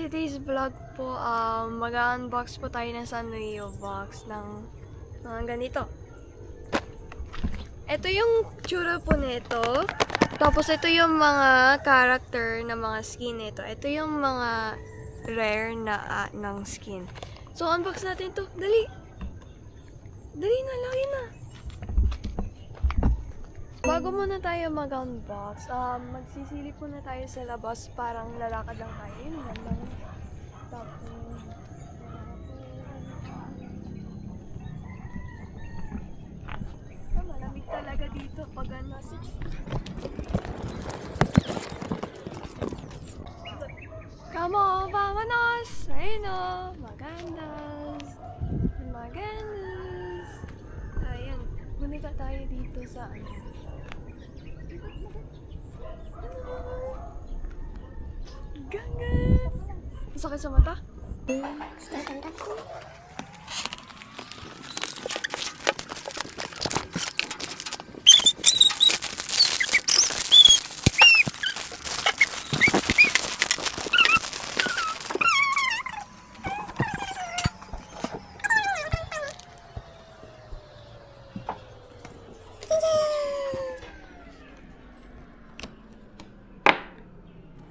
today's vlog po, mag-unbox po tayo ng Sanrio box ng mga ganito. Ito yung tsura po nito. Tapos ito yung mga character na mga skin nito. Ito yung mga rare na ng skin. So, unbox natin to. Dali! Dali na, lagi na! Bago muna tayo mag-unbox, magsisilip muna tayo sa labas. Parang lalakad lang tayo. Yun lang. Tapos, malamig talaga dito pag ano. Come on, vámonos! Ayun o, magandas. Magandas. Ayan, bumita tayo dito sa ano. Ganga! Masakit sa mata? Start unboxing.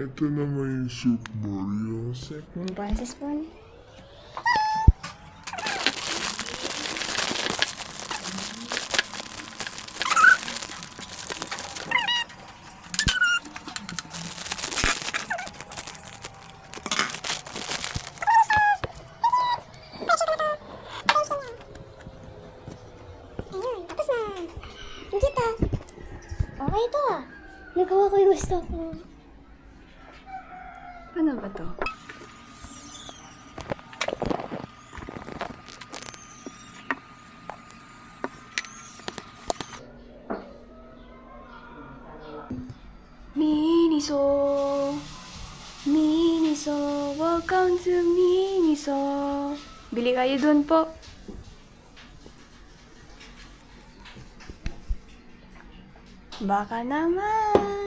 Ito naman yung Super Mario. Yung sa spoon. Ayun, tapos na. Hindi ta. Okay ito ah. Nagawa ko yung gusto ko. Paano ba to? Miniso, Miniso, welcome to Miniso. Bili kayo dun po. Baka naman.